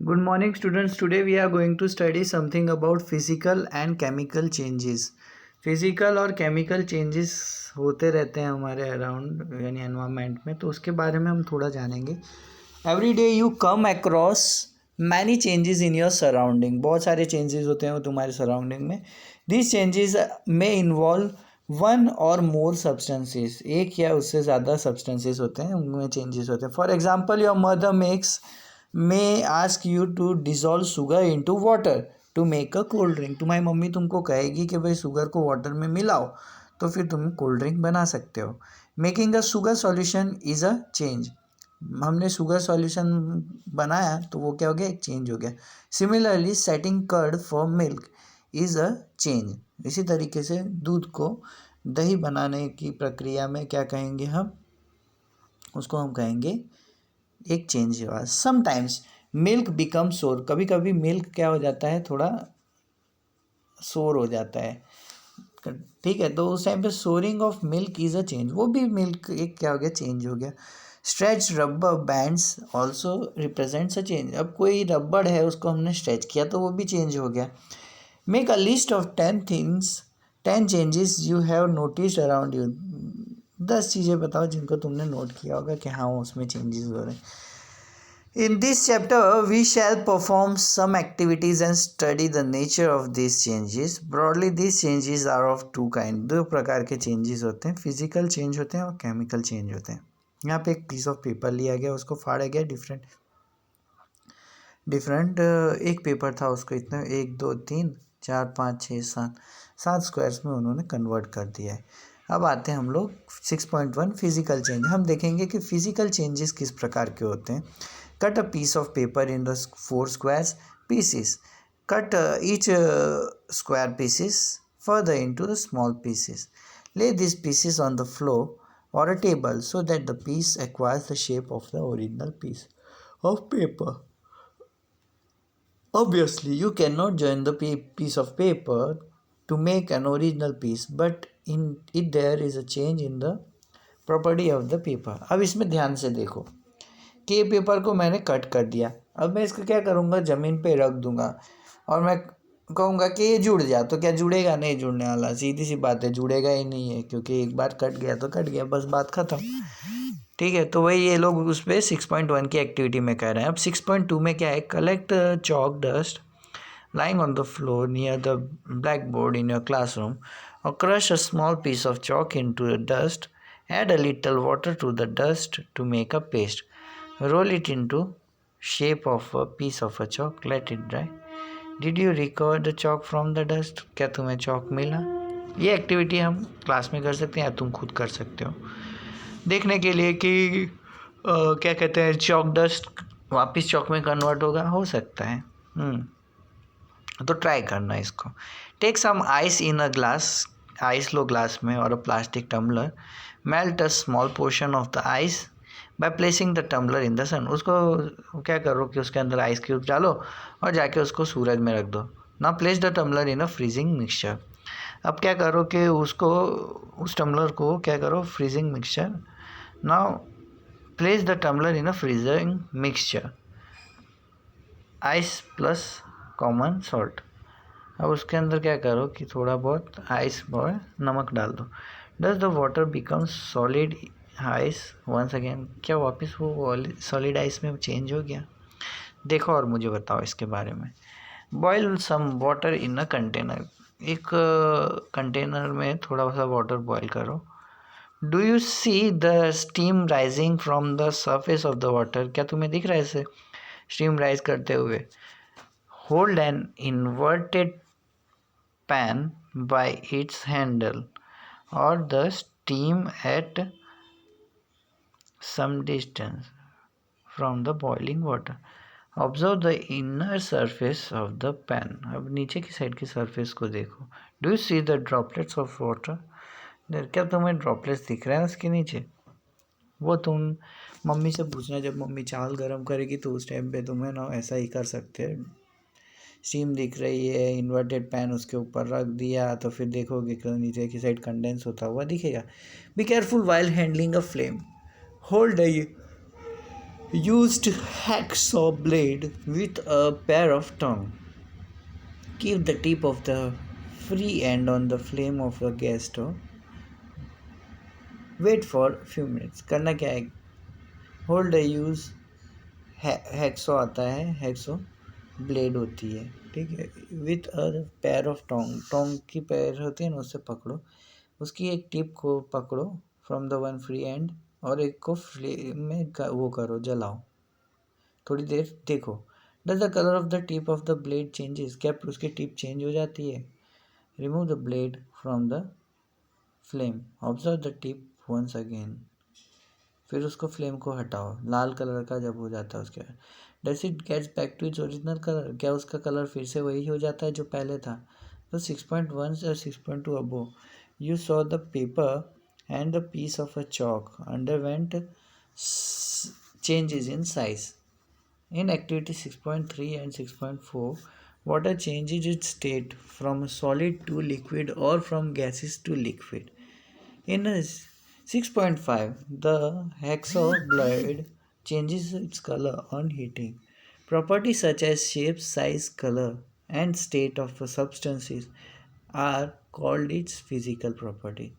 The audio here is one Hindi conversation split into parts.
Good morning, students. Today we are going to study something about physical and chemical changes. Physical और केमिकल चेंजेस होते रहते हैं हमारे अराउंड यानी एनवायरनमेंट में, तो उसके बारे में हम थोड़ा जानेंगे. Every day you come across many changes in your surrounding. बहुत सारे चेंजेस होते हैं तुम्हारे सराउंडिंग में. दिस चेंजेस में involve one or more substances. एक या उससे ज़्यादा सब्सटेंसेस होते हैं, उनमें चेंजेस होते हैं. For example, your mother makes may ask you to dissolve sugar into water to make a cold drink. तुम्हारी मम्मी तुमको कहेगी कि भाई शुगर को वाटर में मिलाओ, तो फिर तुम कोल्ड ड्रिंक बना सकते हो. Making a sugar solution is a change. हमने शुगर सॉल्यूशन बनाया तो वो क्या हो गया, एक चेंज हो गया. Similarly setting curd for milk is a change. इसी तरीके से दूध को दही बनाने की प्रक्रिया में क्या कहेंगे हम, उसको हम कहेंगे एक चेंज हुआ. समटाइम्स मिल्क बिकम सोर. कभी कभी मिल्क क्या हो जाता है, थोड़ा सोर हो जाता है. ठीक है, तो उस टाइम पे souring of milk is a change. वो भी मिल्क एक क्या हो गया, चेंज हो गया. Stretch rubber bands also represents a change. अब कोई रबड़ है, उसको हमने स्ट्रेच किया तो वो भी चेंज हो गया. Make a list of 10 things, 10 changes you have noticed around you. 10 चीज़ें बताओ जिनको तुमने नोट किया होगा कि हाँ उसमें चेंजेस हो रहे हैं. In this chapter, we shall perform some activities and study the nature of these changes. Broadly, these changes are of two kinds. दो प्रकार के changes होते हैं, फिजिकल चेंज होते हैं और केमिकल चेंज होते हैं. यहाँ पे एक पीस ऑफ पेपर लिया गया, उसको फाड़ा गया. डिफरेंट डिफरेंट एक पेपर था, उसको इतना 1 2 3 4 5 6 7 स्क्वायर्स में उन्होंने कन्वर्ट कर दिया है. अब आते हैं हम लोग 6.1 फिजिकल चेंज. हम देखेंगे कि फिजिकल चेंजेस किस प्रकार के होते हैं. Cut a piece of paper in the 4 squares pieces. Cut each square pieces further into the small pieces. Lay these pieces on the floor or a table so that the piece acquires the shape of the original piece of paper. Obviously, you cannot join the piece of paper to make an original piece, but in it there is a change in the property of the paper. अब इसमें ध्यान से देखो कि ये पेपर को मैंने कट कर दिया. अब मैं इसको क्या करूँगा, ज़मीन पे रख दूँगा और मैं कहूँगा कि ये जुड़ जा. तो क्या जुड़ेगा? नहीं जुड़ने वाला. सीधी सी बात है, जुड़ेगा ही नहीं है, क्योंकि एक बार कट गया तो कट गया, बस बात ख़त्म. ठीक है, तो वही ये लोग उस पर 6.1 की एक्टिविटी में कह रहे हैं. अब 6.2 में क्या है, collect chalk dust lying on the floor near the blackboard in your classroom, or crush a small piece of chalk into the dust. Add a little water to the dust to make a paste. Roll it into shape of a piece of a chalk. Let it dry. Did you recover the chalk from the dust? क्या तुम्हें चौक मिला? ये एक्टिविटी हम क्लास में कर सकते हैं या तुम खुद कर सकते हो, देखने के लिए कि क्या कहते हैं, चौक डस्ट वापस चौक में कन्वर्ट होगा, हो सकता है. तो ट्राई करना इसको. Take some ice in a glass. Ice लो ग्लास में और a plastic tumbler. Melt a small portion of the ice by placing the tumbler in the sun. उसको क्या करो कि उसके अंदर आइस क्यूब डालो और जाके उसको सूरज में रख दो. ना place the tumbler in a freezing mixture. अब क्या करो कि उसको उस टम्बलर को क्या करो, freezing mixture. Now place the tumbler in a freezing mixture, ice plus common salt. अब उसके अंदर क्या करो कि थोड़ा बहुत आइस और नमक डाल दो. Does the water become solid ice once again. क्या वापस वो सॉलिड आइस में चेंज हो गया? देखो और मुझे बताओ इसके बारे में. Boil some water in a container. एक कंटेनर में थोड़ा सा वाटर बॉयल करो. Do you see the steam rising from the surface of the water. क्या तुम्हें दिख रहा है इसे स्टीम राइज करते हुए? Hold an inverted pan by its handle or the steam at some distance from the boiling water. Observe the inner surface of the pan. अब नीचे की साइड की सरफेस को देखो. Do you see the droplets of water? क्या तुम्हें ड्रॉपलेट्स दिख रहे हैं उसके नीचे? वो तुम मम्मी से पूछना, जब मम्मी चावल गर्म करेगी तो उस टाइम पे तुम्हें ना ऐसा ही कर सकते हैं. स्टीम दिख रही है, इन्वर्टेड पैन उसके ऊपर रख दिया, तो फिर देखोगे कि नीचे की साइड कंडेंस होता हुआ दिखेगा. Be careful while handling a flame. Hold used hacksaw blade with a pair of tongue. Keep the tip of the free end on the flame of the gas stove. Wait for a few minutes. करना क्या है, होल्ड यूज हैक्सो आता है, हैक्सो ब्लेड होती है, ठीक है, with a pair of Tong, Tong की पैर होती है ना, उससे पकड़ो, उसकी एक टिप को पकड़ो from the one free and, और एक को फ्लेम में वो करो, जलाओ, थोड़ी देर देखो. Does the colour of the tip of the blade changes, क्या उसकी टिप चेंज हो जाती है. Remove the blade from the flame, observe the tip once again. फिर उसको फ्लेम को हटाओ, लाल कलर का जब हो जाता है उसके बाद. Does it gets back to its original colour, क्या उसका कलर फिर से वही हो जाता है जो पहले था. तो 6.1 से 6.2 above, you saw the paper and the piece of a chalk underwent changes in size. In activity 6.3 and 6.4, water changes its state from solid to liquid or from gases to liquid. In 6.5, the hacksaw blade changes its color on heating. Properties such as shape, size, color, and state of substances are called its physical property.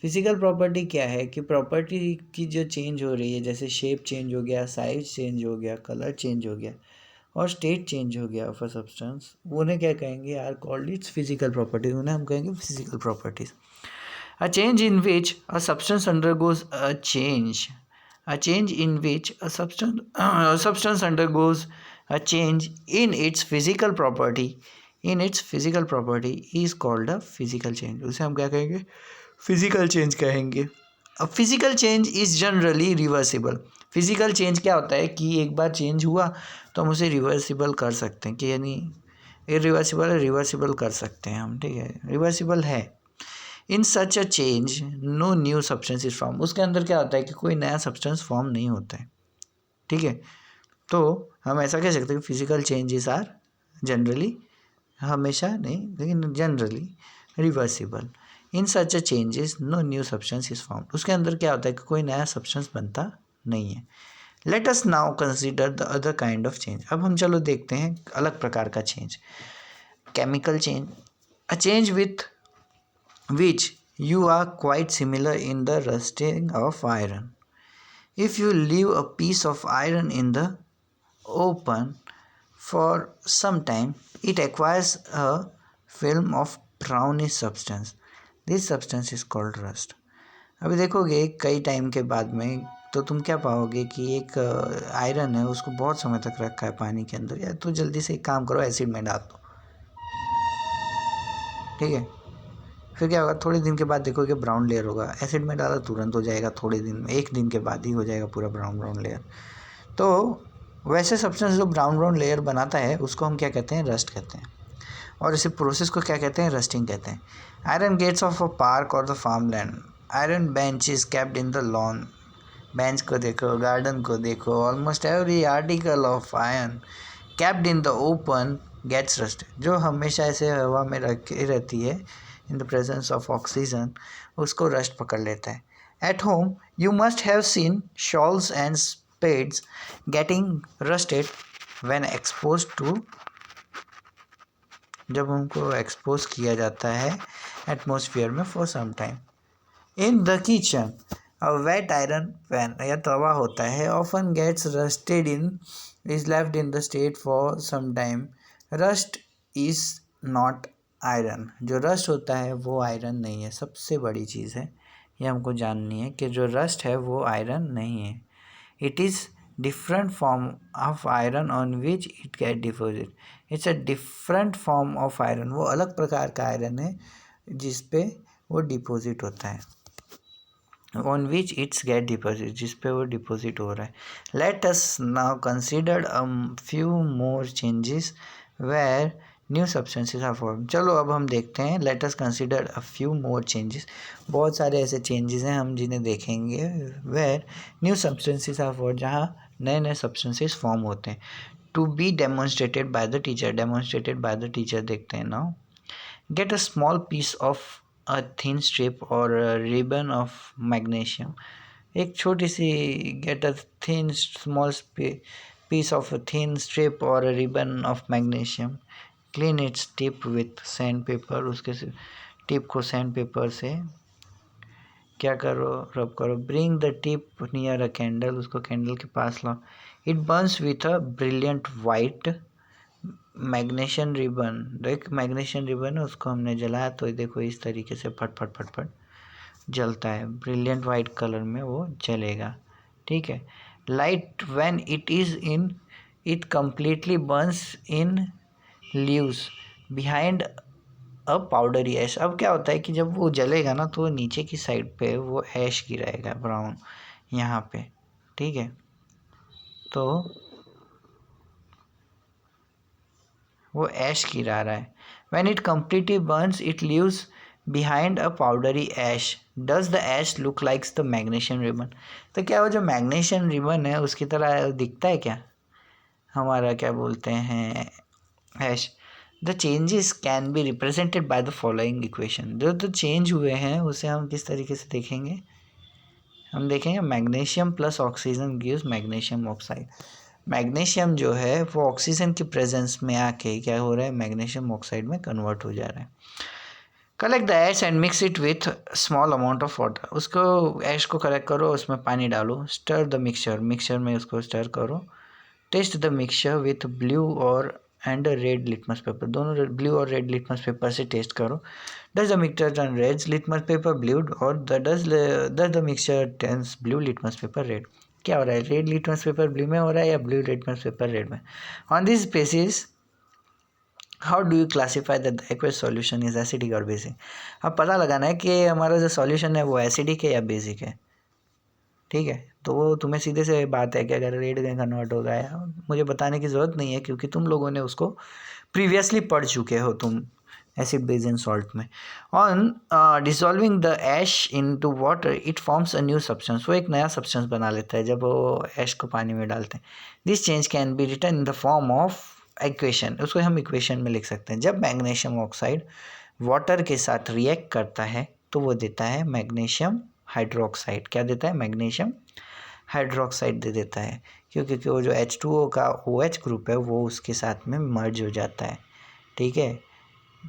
Physical property क्या है कि प्रॉपर्टी की जो चेंज हो रही है, जैसे शेप चेंज हो गया, साइज चेंज हो गया, कलर चेंज हो गया और स्टेट चेंज हो गया ऑफ अ सब्सटेंस, उन्हें क्या कहेंगे, are called its physical properties, उन्हें हम कहेंगे physical properties. A change in which a substance undergoes a change in which a substance undergoes a change in its physical property, is called a physical change. उसे हम क्या कहेंगे, फिजिकल चेंज कहेंगे. अब physical change is generally reversible. Physical change क्या होता है कि एक बार चेंज हुआ तो हम उसे रिवर्सिबल कर सकते हैं, कि यानी इरिवर्सिबल है, रिवर्सिबल कर सकते हैं हम, ठीक है, रिवर्सिबल है. In such a change no new substance is form. उसके अंदर क्या होता है कि कोई नया सब्सटेंस फॉर्म नहीं होता है, ठीक है. तो हम ऐसा कह सकते हैं कि फिजिकल चेंजेस आर जनरली, हमेशा नहीं लेकिन generally, reversible. In such a changes no new substance is form. उसके अंदर क्या होता है कि कोई नया सब्सटेंस बनता नहीं है. Let us now consider the other kind of change. अब हम चलो देखते हैं अलग प्रकार का change. Chemical change, a change with which you are quite similar in the rusting of iron. If you leave a piece of iron in the open for some time, it acquires a film of brownish substance. This substance is called rust. अभी देखोगे कई टाइम के बाद में तो तुम क्या पाओगे कि एक आयरन है, उसको बहुत समय तक रखा है पानी के अंदर, या तो जल्दी से एक काम करो, एसिड में डाल दो, ठीक है. फिर क्या होगा, थोड़े दिन के बाद देखोगे ब्राउन लेयर होगा. एसिड में डाला तुरंत हो जाएगा, थोड़े दिन में, एक दिन के बाद ही हो जाएगा पूरा ब्राउन लेयर. तो वैसे सब्सटेंस जो ब्राउन लेयर बनाता है उसको हम क्या कहते हैं, रस्ट कहते हैं. और इसी प्रोसेस को क्या कहते हैं, रस्टिंग कहते हैं. Iron gets of a park और the farm land. Iron bench is kept in the lawn. Bench को देखो, गार्डन को देखो, almost every article of iron kept in the open gets rust. जो हमेशा ऐसे हवा में रखी रहती है in the presence of oxygen, उसको रस्ट पकड़ लेता है. At home, you must have seen shawls and spades getting rusted when exposed to, जब उनको एक्सपोज किया जाता है एटमोसफियर में for some time. In the kitchen, a wet iron pan या तवा होता है often gets rusted in, is left in the state for some time. Rust is not iron. जो रस्ट होता है वो आयरन नहीं है. सबसे बड़ी चीज़ है ये हमको जाननी है कि जो रस्ट है वो आयरन नहीं है. It is different form of iron on which it get deposit. It's a different form of iron. वो अलग प्रकार का आयरन है जिस पे वो डिपोजिट होता है, on which its get deposit, जिस पे वो डिपोजिट हो रहा है. Let us now consider a few more changes where new substances are form. चलो अब हम देखते हैं, let us consider a few more changes. बहुत सारे ऐसे चेंजेस हैं हम जिन्हें देखेंगे where new substances are form, जहाँ नए नए सब्सटेंसेस फॉर्म होते हैं. To be demonstrated by the teacher. Demonstrated by the teacher देखते हैं now. Get a small piece of a thin strip or a ribbon of magnesium. एक छोटी सी get a thin small piece of a thin strip or a ribbon of magnesium, clean its tip with sandpaper, उसके टिप को सैंड पेपर से क्या करो, रब करो, bring the tip near a candle, उसको कैंडल के पास लाओ, it Burns with a brilliant white magnesium ribbon, देख मैग्नेशियम रिबन है उसको हमने जलाया तो देखो इस तरीके से फट फट फट फट जलता है, ब्रिलियंट वाइट कलर में वो जलेगा, ठीक है। Light when it is in it completely burns in leaves behind a powdery ash. अब क्या होता है कि जब वो जलेगा ना तो नीचे की साइड पे वो ऐश गिराएगा ब्राउन यहाँ पे, ठीक है। तो वो ऐश गिरा रहा है। When it completely burns it leaves behind a powdery ash, does the ash look likes the magnesium ribbon. तो क्या वो जो मैग्नीशियम रिबन है उसकी तरह दिखता है क्या हमारा, क्या बोलते हैं, ash. The changes can be represented by the following equation. जो चेंज हुए हैं उसे हम किस तरीके से देखेंगे, हम देखेंगे magnesium plus oxygen gives magnesium oxide. Magnesium जो है वो ऑक्सीजन की प्रेजेंस में आके क्या हो रहा है, मैग्नीशियम ऑक्साइड में कन्वर्ट हो जा रहा है। Collect the ash and mix it with small amount of water, उसको ऐश को कलेक्ट करो, उसमें पानी डालो, स्टर द मिक्सचर, मिक्सचर में उसको स्टर करो, test the mixture with blue और एंड रेड लिटमस पेपर, दोनों ब्लू और रेड लिटमस पेपर से टेस्ट करो। Does the mixture turn red litmus paper blue और does the mixture turns blue litmus paper red. क्या हो रहा है, रेड लिटमस पेपर ब्लू में हो रहा है या ब्लू लिटमस पेपर रेड में। On this basis how do you classify that the aqueous solution is acidic और बेसिक। अब पता लगाना है कि हमारा जो सॉल्यूशन है वो एसिडिक है या बेसिक है, ठीक है। तो वो तुम्हें सीधे से बात है कि अगर रेड में कन्वर्ट हो गया, मुझे बताने की ज़रूरत नहीं है क्योंकि तुम लोगों ने उसको प्रीवियसली पढ़ चुके हो तुम एसिड बेस एंड सॉल्ट में। On dissolving the ash into water it forms a new substance, वो एक नया सब्सटेंस बना लेता है जब वो ऐश को पानी में डालते हैं। This change can be written in the form of equation, उसको हम इक्वेशन में लिख सकते हैं। जब मैग्नीशियम ऑक्साइड वाटर के साथ रिएक्ट करता है तो वो देता है मैग्नीशियम हाइड्रोक्साइड, क्या देता है, मैग्नीशियम हाइड्रोक्साइड दे देता है, क्योंकि वो जो H2O का OH ग्रुप है वो उसके साथ में मर्ज हो जाता है, ठीक है।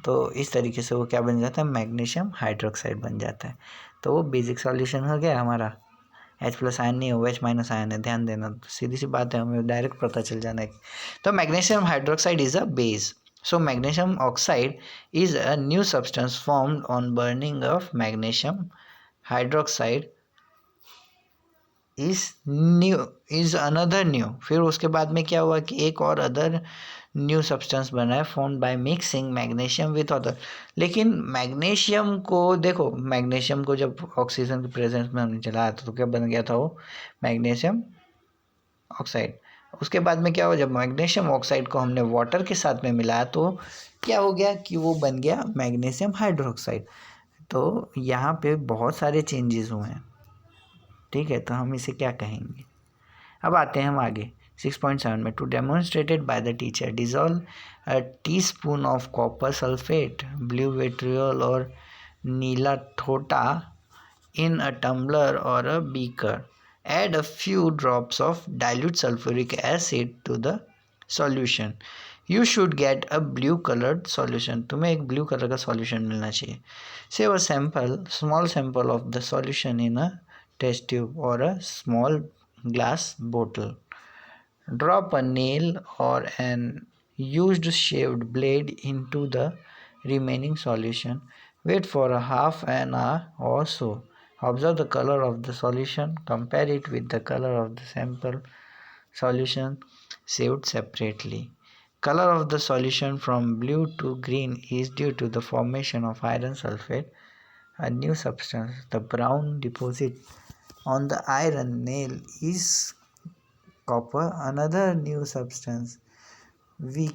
तो इस तरीके से वो क्या बन जाता है, मैग्नीशियम हाइड्रोक्साइड बन जाता है। तो वो बेसिक सॉल्यूशन हो गया हमारा। H+ आयन नहीं है, OH- आयन है, ध्यान देना, सीधी सी बात है, हमें डायरेक्ट पता चल जाना है। तो magnesium hydroxide is a base, so magnesium oxide is a new substance formed on burning of magnesium hydroxide is another new। फिर उसके बाद में क्या हुआ कि एक और अदर न्यू सब्सटेंस बना है formed by mixing magnesium with other. लेकिन मैग्नीशियम को देखो, मैग्नीशियम को जब ऑक्सीजन की प्रेजेंस में हमने जलाया था तो क्या बन गया था, वो मैग्नीशियम ऑक्साइड। उसके बाद में क्या हुआ, जब मैग्नीशियम ऑक्साइड को हमने वाटर के साथ में मिलाया तो क्या हो गया कि वो बन गया मैग्नीशियम हाइड्रोक्साइड। तो यहाँ पे बहुत सारे चेंजेस हुए हैं, ठीक है। तो हम इसे क्या कहेंगे, अब आते हैं हम आगे 6.7 में। To demonstrated by the teacher, dissolve a teaspoon of copper sulphate, blue vitriol और नीला ठोटा in a tumbler or a beaker. Add a few drops of dilute sulfuric acid to the solution. You should get a blue colored solution. तुम्हें एक blue color का solution मिलना चाहिए। Save a sample, small sample of the solution in a test tube or a small glass bottle. Drop a nail or an used shaved blade into the remaining solution. Wait for a half an hour or so. Observe the color of the solution. Compare it with the color of the sample solution saved separately. Color of the solution from blue to green is due to the formation of iron sulfate, a new substance. The brown deposit on the iron nail is copper, another new substance. We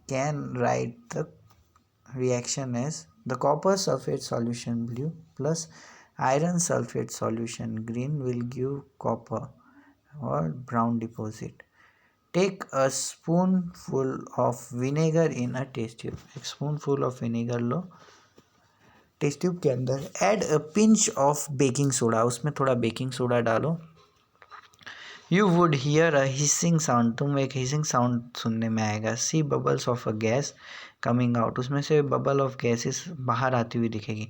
can write the reaction as the copper sulfate solution blue plus iron sulfate solution green will give copper or brown deposit. Take a spoonful of vinegar in a test tube. एक spoonful of vinegar लो टेस्ट ट्यूब के अंदर add a pinch of baking soda, उसमें थोड़ा बेकिंग सोडा डालो। You would hear a hissing sound, तुम एक हिसिंग साउंड सुनने में आएगा। See bubbles of a gas coming out, उसमें से बबल ऑफ गैसेस बाहर आती हुई दिखेगी।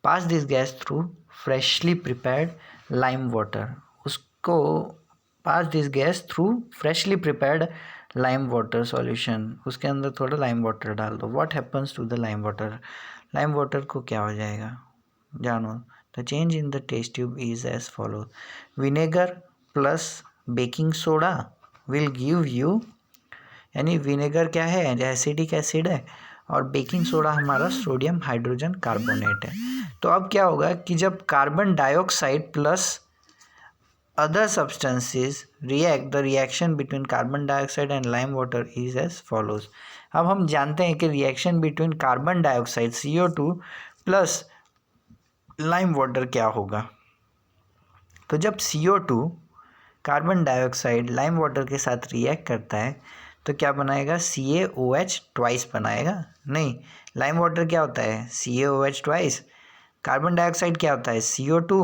Pass this gas through freshly prepared lime water, उसको pass this gas through freshly prepared lime water solution, उसके अंदर थोड़ा लाइम वाटर डाल दो। What happens to the lime water, lime water को क्या हो जाएगा जानो। The change in the test tube is as follow, vinegar plus baking soda will give you, यानी विनेगर क्या है, एसिडिक एसिड है, और बेकिंग सोडा हमारा सोडियम हाइड्रोजन कार्बोनेट है। तो अब क्या होगा कि जब carbon dioxide plus other substances react, the reaction between carbon dioxide and lime water is as follows। अब हम जानते हैं कि reaction between carbon dioxide CO2 plus lime water क्या होगा। तो जब CO2 carbon dioxide lime water के साथ रिएक्ट करता है तो क्या बनाएगा, CaOH ट्वाइस बनाएगा। नहीं, लाइम वाटर क्या होता है, CaOH ट्वाइस, कार्बन डाइऑक्साइड क्या होता है, CO2,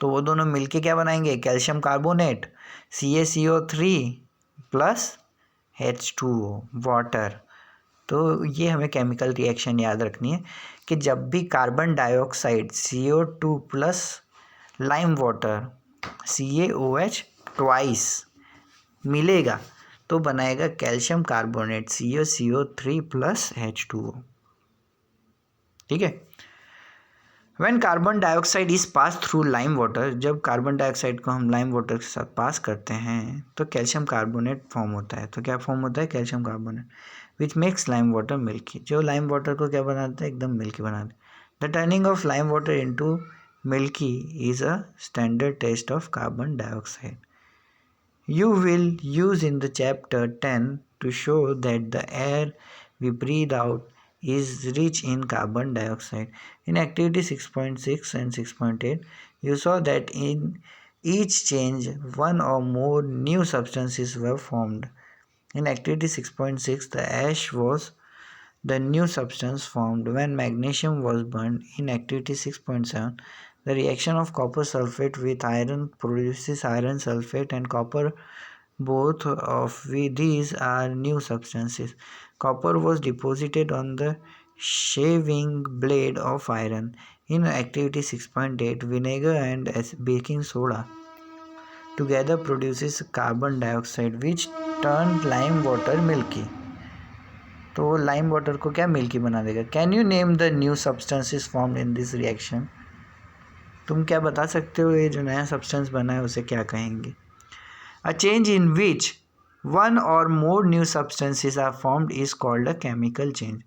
तो वो दोनों मिलके क्या बनाएंगे, calcium carbonate, CaCO3 plus H2O water. तो ये हमें केमिकल रिएक्शन याद रखनी है कि जब भी carbon dioxide CO2 plus lime water CaOH twice मिलेगा तो बनाएगा calcium carbonate CaCO3 plus H2O। ठीक है। When carbon dioxide is pass through lime water, जब कार्बन डाइऑक्साइड को हम लाइम वाटर के साथ पास करते हैं तो कैल्शियम कार्बोनेट फॉर्म होता है। तो क्या फॉर्म होता है, calcium carbonate, which makes lime water milky, जो लाइम वाटर को क्या बनाता है, एकदम मिल्की बनाता है। The turning of lime water into milky is a standard test of carbon dioxide. You will use in the chapter 10 to show that the air we breathe out is rich in carbon dioxide. In activity 6.6 and 6.8, you saw that in each change, one or more new substances were formed. In activity 6.6, the ash was the new substance formed when magnesium was burned. In activity 6.7, the reaction of copper sulfate with iron produces iron sulfate and copper. Both of these are new substances. Copper was deposited on the shaving blade of iron. In activity 6.8, vinegar and baking soda together produces carbon dioxide which turned lime water milky. तो लाइम वाटर को क्या मिल्की बना देगा। Can you name the new substances formed in this reaction, तुम क्या बता सकते हो ये जो नया सब्सटेंस बना है उसे क्या कहेंगे। A change in which one or more new substances are formed is called a chemical change.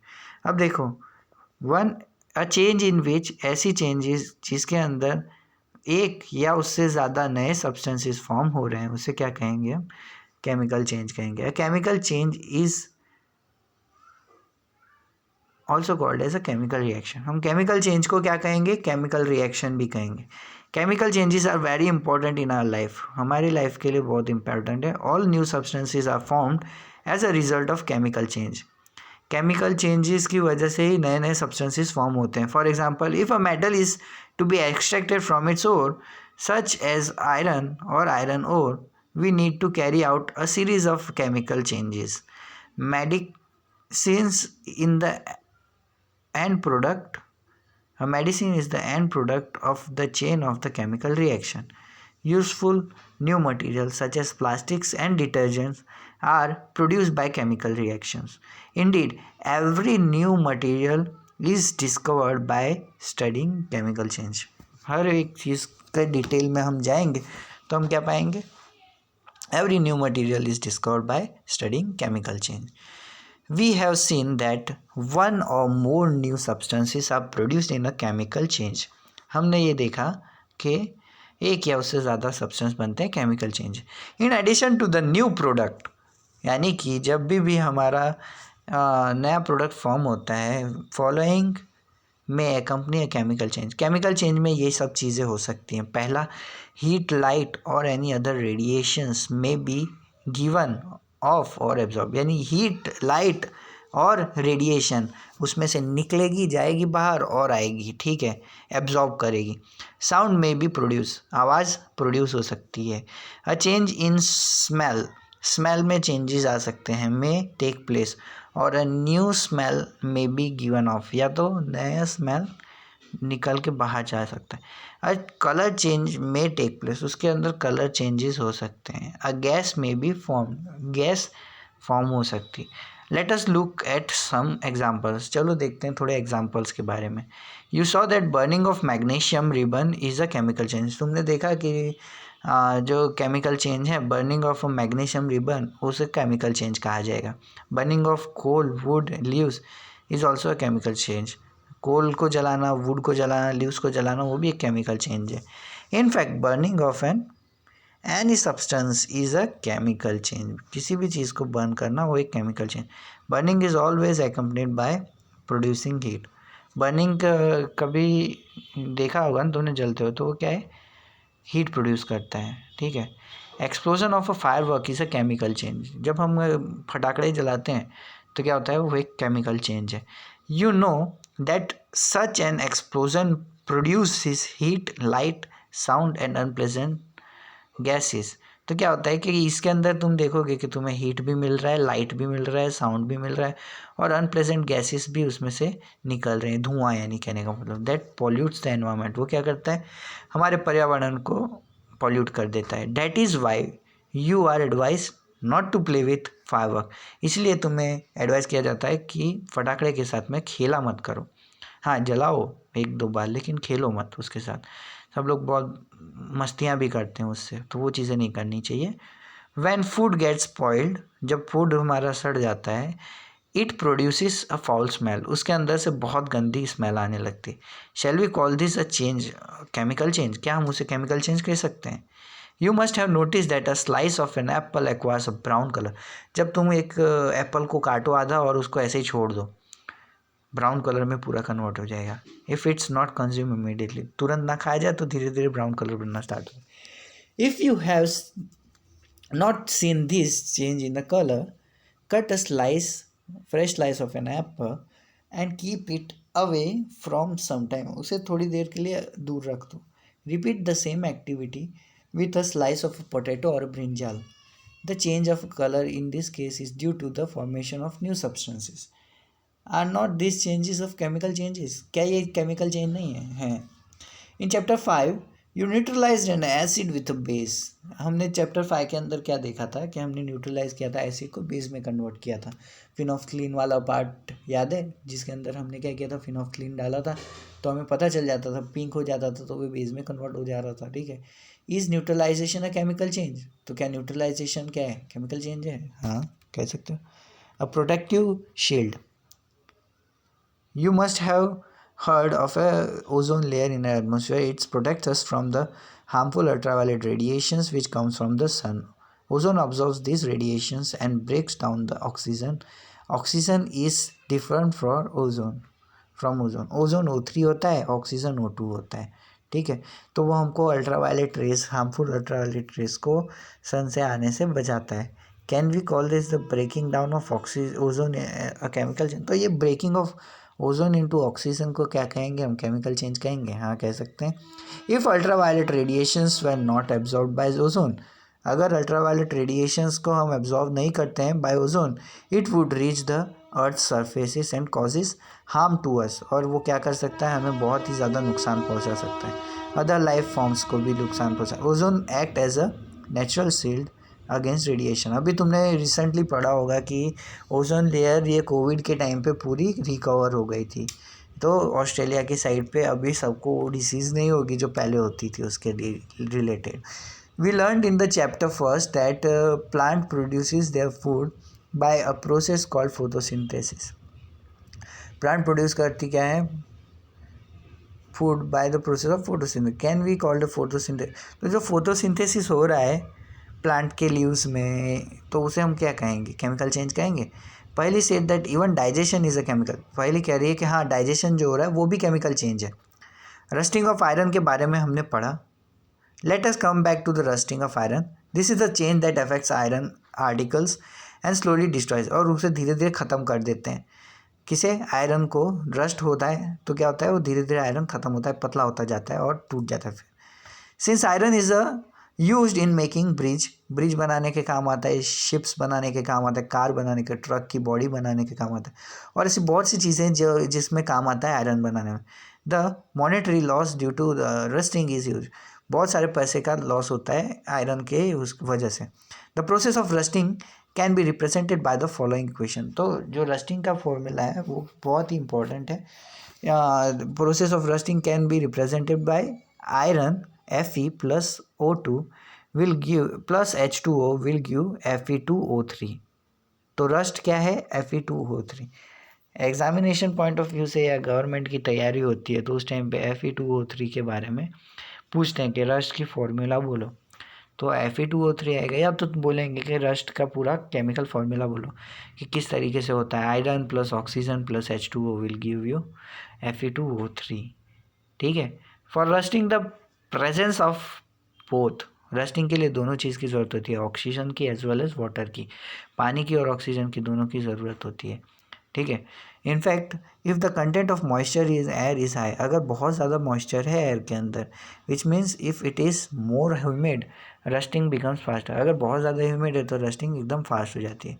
अब देखो, अ चेंज इन विच, ऐसी चेंजेस जिसके अंदर एक या उससे ज़्यादा नए सब्सटेंसेस फॉर्म हो रहे हैं उसे क्या कहेंगे हम, केमिकल चेंज कहेंगे। A chemical change is also called as a chemical reaction. हम केमिकल चेंज को क्या कहेंगे, केमिकल रिएक्शन भी कहेंगे। Chemical changes are very important in our life, हमारी लाइफ के लिए बहुत इंपॉर्टेंट है। All new substances are formed as a result of chemical change. Chemical changes की वजह से ही नए नए सब्सटेंसेस फॉर्म होते हैं। For example, if a metal is to be extracted from its ore such as iron और iron ore, we need to carry out a series of chemical changes. Medicines in the end product, a medicine is the end product of the chain of the chemical reaction. Useful new materials such as plastics and detergents are produced by chemical reactions. Indeed, every new material is discovered by studying chemical change. हर एक चीज़ के डिटेल में हम जाएंगे तो हम क्या पाएंगे, every new material is discovered by studying chemical change. We have seen that one or more new substances are produced in a chemical change. हमने ये देखा कि एक या उससे ज़्यादा सब्सटेंस बनते हैं chemical change. In addition to the new product, यानी कि जब भी हमारा नया प्रोडक्ट फॉर्म होता है, फॉलोइंग में accompany chemical change. Chemical change में ये सब चीज़ें हो सकती हैं। पहला, हीट, लाइट और एनी अदर रेडिएशंस में बी गिवन ऑफ और एब्जॉर्ब, यानी हीट, लाइट और रेडिएशन उसमें से निकलेगी, जाएगी बाहर और आएगी, ठीक है, एब्जॉर्ब करेगी। साउंड में भी प्रोड्यूस, आवाज़ प्रोड्यूस हो सकती है। A change in smell, smell में चेंजेस आ सकते हैं, में टेक प्लेस, और अ न्यू स्मेल में बी गिवन ऑफ, या तो नया स्मेल निकल के बाहर जा सकता है। A colour change may take place, उसके अंदर कलर चेंजेस हो सकते हैं। A gas may be form, gas form हो सकती है। Let us look at some examples, चलो देखते हैं थोड़े एग्जाम्पल्स के बारे में। You saw that burning of magnesium ribbon is a chemical change, तुमने देखा कि जो केमिकल चेंज है बर्निंग ऑफ मैग्नीशियम रिबन, उसे केमिकल चेंज कहा जाएगा। Burning of coal wood leaves is also a chemical change, coal को जलाना, वुड को जलाना, लीव्स को जलाना, वो भी एक केमिकल चेंज है। In fact burning of any substance is a chemical change, किसी भी चीज़ को बर्न करना वो एक chemical change. Burning is always accompanied by producing heat, burning कभी देखा होगा ना तुमने, जलते हो तो वो क्या है, हीट प्रोड्यूस करता है, ठीक है। Explosion of a fire work is a chemical change, जब हम फटाकड़े जलाते हैं तो क्या होता है, वो एक केमिकल चेंज है। You know that such an explosion produces heat, light, sound and unpleasant gases, तो क्या होता है कि इसके अंदर तुम देखोगे कि तुम्हें हीट भी मिल रहा है, लाइट भी मिल रहा है, साउंड भी मिल रहा है, और अनप्लेजेंट गैसेस भी उसमें से निकल रहे हैं, धुआं, यानी कहने का मतलब दैट पॉल्यूट्स द एनवायरनमेंट, वो क्या करता है, हमारे पर्यावरण को पॉल्यूट कर देता है। That is why you are advise not to play with firework, इसलिए तुम्हें एडवाइस किया जाता है कि फटाकड़े के साथ में खेला मत करो। हाँ, जलाओ 1-2 बार, लेकिन खेलो मत उसके साथ। सब लोग बहुत मस्तियाँ भी करते हैं उससे, तो वो चीज़ें नहीं करनी चाहिए। When food gets spoiled, जब फूड हमारा सड़ जाता है, it produces a foul smell, उसके अंदर से बहुत गंदी स्मेल आने लगती है। Shall we call this a change, chemical change, क्या हम उसे केमिकल चेंज कह सकते हैं। You must have notice that a slice of an apple acquires a brown colour, जब तुम एक एप्पल को काटो आधा और उसको ऐसे ही छोड़ दो, ब्राउन कलर में पूरा कन्वर्ट हो जाएगा। If it's not consume immediately, तुरंत ना खाया जाए तो धीरे धीरे ब्राउन कलर बनना स्टार्ट हो। If you have not seen this change in the color, cut a fresh slice of an apple and keep it away from some time, उसे थोड़ी देर के लिए दूर रख दो। Repeat the same activity with a slice of a potato or a brinjal. The change of color in this case is due to the formation of new substances. Are not these changes of chemical changes? क्या ये chemical change नहीं है? हैं। In chapter 5 you neutralise an acid with a base, हमने चैप्टर 5 के अंदर क्या देखा था कि हमने न्यूट्रलाइज किया था, एसिड को बेस में कन्वर्ट किया था। फिनोफ्थलीन वाला पार्ट याद है, जिसके अंदर हमने क्या किया था, फिनोफ्थलीन डाला था तो हमें पता चल जाता था, पिंक हो जाता था, तो वो बेस में कन्वर्ट हो जा रहा था, ठीक है। Is neutralisation a chemical change, तो क्या न्यूट्रलाइजेशन क्या है, केमिकल चेंज है, हाँ कह सकते हो। A protective shield, you must have heard of a ozone layer in our atmosphere. It protects us from the harmful ultraviolet radiations which comes from the sun. Ozone absorbs these radiations and breaks down the oxygen. Oxygen is different from ozone. Ozone O3 होता है, ऑक्सीजन O2 होता है, ठीक है। तो वो हमको ultraviolet rays, harmful ultraviolet rays को सन से आने से बचाता है। Can we call this the breaking down of ozone a chemical change, तो ये breaking of ozone into oxygen को क्या कहेंगे हम, केमिकल चेंज कहेंगे, हाँ कह सकते हैं। If ultraviolet radiations were not absorb by ozone, अगर अल्ट्रावायलेट रेडिएशंस को हम एब्जॉर्ब नहीं करते हैं by ozone, it would reach the earth surfaces and causes harm to us, और वो क्या कर सकता है, हमें बहुत ही ज़्यादा नुकसान पहुंचा सकता है, अदर लाइफ फॉर्म्स को भी नुकसान पहुंचा। Ozone act as a natural shield against radiation, अभी तुमने रिसेंटली पढ़ा होगा कि ओजोन लेयर ये कोविड के टाइम पे पूरी रिकवर हो गई थी, तो ऑस्ट्रेलिया की साइड पे अभी सबको वो डिसीज़ नहीं होगी जो पहले होती थी उसके related. We learn in the chapter first that plant produces their food by a process called photosynthesis, plant produce करती क्या है, food by the process of photosynthesis, can we called photosynthesis, तो जो फोटोसिंथेसिस हो रहा है प्लांट के लीव्स में, तो उसे हम क्या कहेंगे, केमिकल चेंज कहेंगे। पहली said that even digestion is a chemical, पहली कह रही है कि हाँ डाइजेशन जो हो रहा है वो भी केमिकल चेंज है। रस्टिंग ऑफ आयरन के बारे में हमने पढ़ा। Let us come back to the rusting of iron, this is the change that affects iron articles and slowly destroys, और उसे धीरे धीरे ख़त्म कर देते हैं। किसे? आयरन को रस्ट होता है तो क्या होता है, वो धीरे धीरे आयरन ख़त्म होता है, पतला होता जाता है और टूट जाता है फिर। Since iron is used in making bridge बनाने के काम आता है, शिप्स बनाने के काम आता है, कार बनाने के, ट्रक की बॉडी बनाने के काम आता है, और ऐसी बहुत सी चीज़ें जो जिसमें काम आता है आयरन बनाने में। The monetary loss due to rusting is huge, बहुत सारे पैसे का लॉस होता है आयरन के उस वजह से। The process of rusting can be represented by the following equation, तो जो रस्टिंग का फॉर्मूला है वो बहुत ही इंपॉर्टेंट है। Process of rusting can be represented bye iron Fe plus O2 will give plus H2O will give Fe2O3। तो रस्ट क्या है? Fe2O3। Examination point of view से या गवर्नमेंट की तैयारी होती है तो उस टाइम पे Fe2O3 के बारे में पूछते हैं कि रस्ट की फॉर्मूला बोलो, तो Fe2O3 आएगा। या तो बोलेंगे कि रस्ट का पूरा केमिकल फॉर्मूला बोलो कि किस तरीके से होता है, iron plus oxygen plus H2O will give you Fe2O3। ठीक है। For rusting the presence of both, rusting के लिए दोनों चीज़ की ज़रूरत होती है, ऑक्सीजन की एज वेल एज वाटर की, पानी की और ऑक्सीजन की दोनों की ज़रूरत होती है। ठीक है। In fact if the content of moisture is air is high, अगर बहुत ज़्यादा मॉइस्चर है एयर के अंदर, which means if it is more humid rusting becomes faster, अगर बहुत ज़्यादा ह्यूमिड है तो रस्टिंग एकदम फास्ट हो जाती है।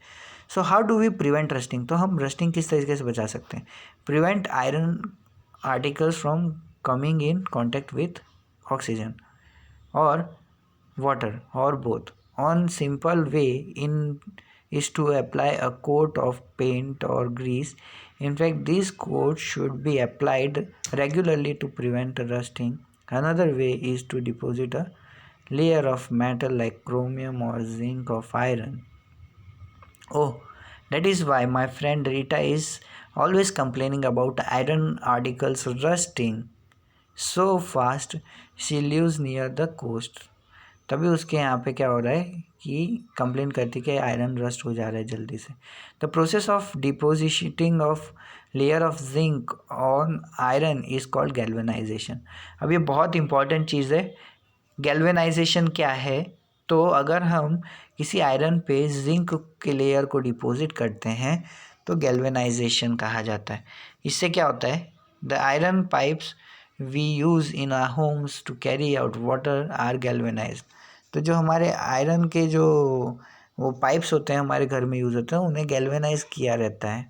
So how do we prevent rusting, तो हम रस्टिंग किस तरीके से बचा सकते हैं? Prevent iron articles from coming in contact with oxygen or water or both. On simple way in is to apply a coat of paint or grease. In fact, this coat should be applied regularly to prevent rusting. Another way is to deposit a layer of metal like chromium or zinc of iron. Oh, that is why my friend Rita is always complaining about iron articles rusting so fast she lives near the coast। तभी उसके यहाँ पे क्या हो रहा है कि कंप्लेन करती कि आयरन रस्ट हो जा रहा है जल्दी से। The process of depositing of layer of zinc on iron is called galvanisation. अब ये बहुत इंपॉर्टेंट चीज़ है। गैल्वेनाइजेशन क्या है? तो अगर हम किसी आयरन पे जिंक के लेयर को डिपॉजिट करते हैं तो गैल्वेनाइजेशन कहा जाता है। इससे क्या होता है? The iron pipes we use in our homes to carry out water are galvanized। तो जो हमारे आयरन के जो वो पाइप्स होते हैं हमारे घर में यूज़ होते हैं उन्हें गैल्वेनाइज किया रहता है।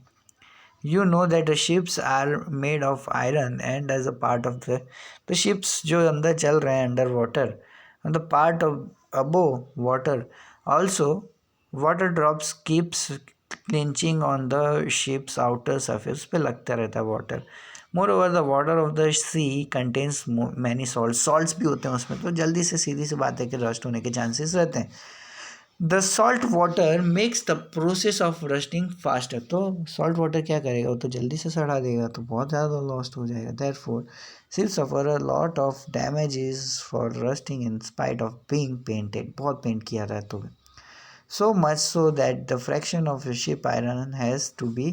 You know that the ships are made of iron and as a part of the, तो ships जो अंदर चल रहे हैं under water, on the part of above water also water drops keeps clinching on the ship's outer surface, पे लगता रहता है water. Moreover, the water of the sea contains many salts, salts भी होते हैं उसमें, तो जल्दी से सीधी सी बात है कि रस्ट होने के चांसेस रहते हैं। The salt water makes the process of rusting faster, तो सॉल्ट वाटर क्या करेगा? वो तो जल्दी से सड़ा देगा, तो बहुत ज़्यादा लॉस्ट हो जाएगा। Therefore ships suffer a lot of damages for rusting in spite of being painted, बहुत पेंट किया रहा है तो so much so that the fraction of ship iron has to be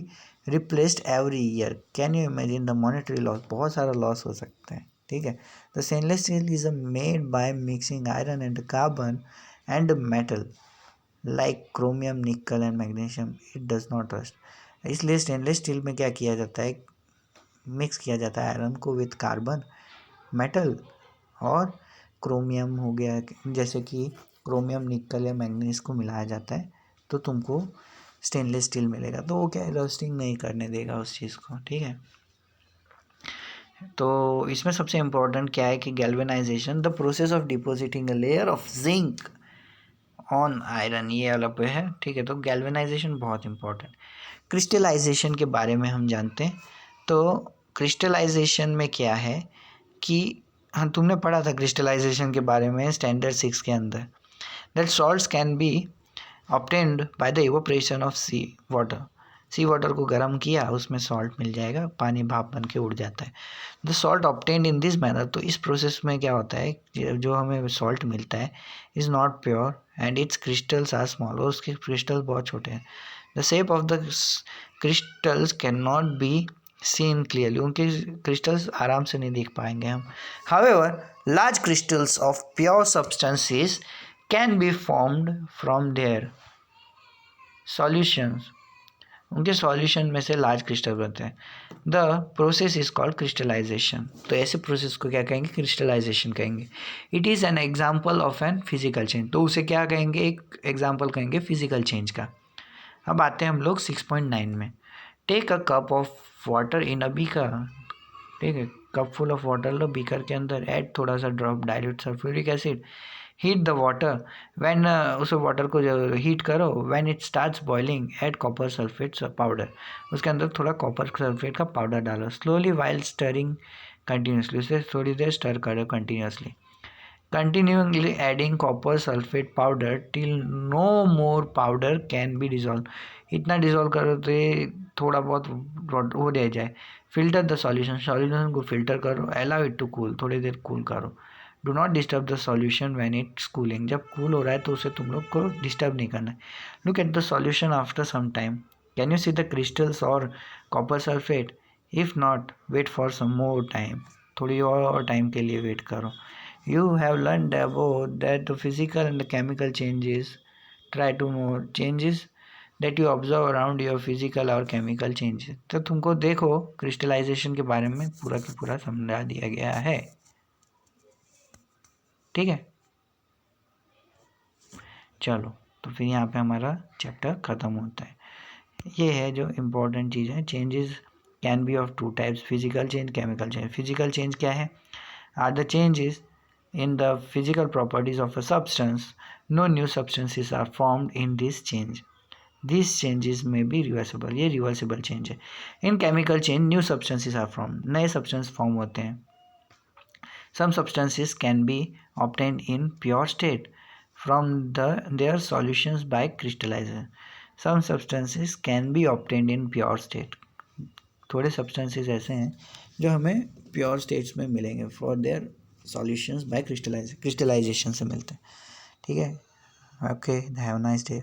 replaced every year। can you imagine the monetary loss? बहुत सारा लॉस हो सकता है। ठीक है। the stainless steel is made by mixing iron and carbon and metal like chromium, nickel and magnesium। it does not rust। इसलिए स्टेनलेस स्टील में क्या किया जाता है? मिक्स किया जाता है आयरन को विथ कार्बन, मेटल और क्रोमियम हो गया, जैसे कि क्रोमियम, निकल या मैग्नीज को मिलाया जाता है तो तुमको स्टेनलेस स्टील मिलेगा। तो वो क्या है, रस्टिंग नहीं करने देगा उस चीज़ को। ठीक है। तो इसमें सबसे इम्पोर्टेंट क्या है कि galvanisation, the process of depositing a layer of zinc on iron, ये अलग पे है। ठीक है। तो गैल्वेनाइजेशन बहुत इंपॉर्टेंट। क्रिस्टलाइजेशन के बारे में हम जानते हैं। तो क्रिस्टलाइजेशन में क्या है कि हाँ, तुमने पढ़ा था क्रिस्टलाइजेशन के बारे में स्टैंडर्ड 6 के अंदर, that salts can be obtained by the evaporation of sea water। Sea water को गर्म किया, उसमें सॉल्ट मिल जाएगा, पानी भाप बन के उड़ जाता है। The salt obtained in this manner, तो इस प्रोसेस में क्या होता है, जो हमें सॉल्ट मिलता है is not pure and its crystals are small, और उसके क्रिस्टल बहुत छोटे हैं। The shape of the crystals can not be seen clearly, उनके क्रिस्टल्स आराम से नहीं देख पाएंगे हम। However large crystals of pure substances can be formed from there। Solutions, उनके सॉल्यूशन में से लार्ज क्रिस्टल बनते हैं। The process is called crystallization. तो ऐसे प्रोसेस को क्या कहेंगे? क्रिस्टलाइजेशन कहेंगे। It is an example of an physical change. तो उसे क्या कहेंगे? एक एग्जाम्पल कहेंगे फिजिकल चेंज का। अब आते हैं हम लोग 6.9 में। Take a cup of water in a beaker. ठीक है, कप फुल ऑफ वाटर लो, बीकर के अंदर ऐड थोड़ा सा drop dilute sulphuric acid, heat the water when, उस वाटर को जो हीट करो, when it starts boiling add copper sulphate powder, उसके अंदर थोड़ा कॉपर सल्फेट का पाउडर डालो। स्लोली वाइल स्टरिंग कंटिन्यूसली, उसे थोड़ी देर स्टर करो continuously. Continuingly adding copper sulphate powder till no more powder can be dissolve. इतना डिजोल्व करो तो ये थोड़ा बहुत हो जाए। फिल्टर द सॉल्यूशन, सॉल्यूशन को फिल्टर करो। अलाउ इट टू कूल, थोड़ी देर कूल करो। Do not disturb the solution when it's cooling, जब कूल हो रहा है तो उसे तुम लोग को डिस्टर्ब नहीं करना है। Look at the solution after some time, can you see the crystals और copper sulphate? If not, wait for some more time, थोड़ी और टाइम के लिए वेट करो। You have learned about that the physical and the chemical changes. Try to more changes that you observe around your physical और chemical changes. तो तुमको देखो क्रिस्टलाइजेशन के बारे में पूरा की पूरा समझा दिया गया है। ठीक है, चलो तो फिर यहाँ पे हमारा चैप्टर ख़त्म होता है। ये है जो इम्पोर्टेंट चीज़ है। Changes can be of two types, physical change, chemical change. Physical change क्या है? Are the changes in the physical properties of a substance. No new substances are formed in this change. These changes may be reversible. ये reversible change है। In chemical change, new substances are formed. नए substance form होते हैं। Some substances can be obtained in pure state from their solutions by crystallization. Some substances can be obtained in pure state. थोड़े substances ऐसे हैं जो हमें pure states में मिलेंगे for their solutions by crystallization से मिलते हैं। ठीक है, okay, have a nice day.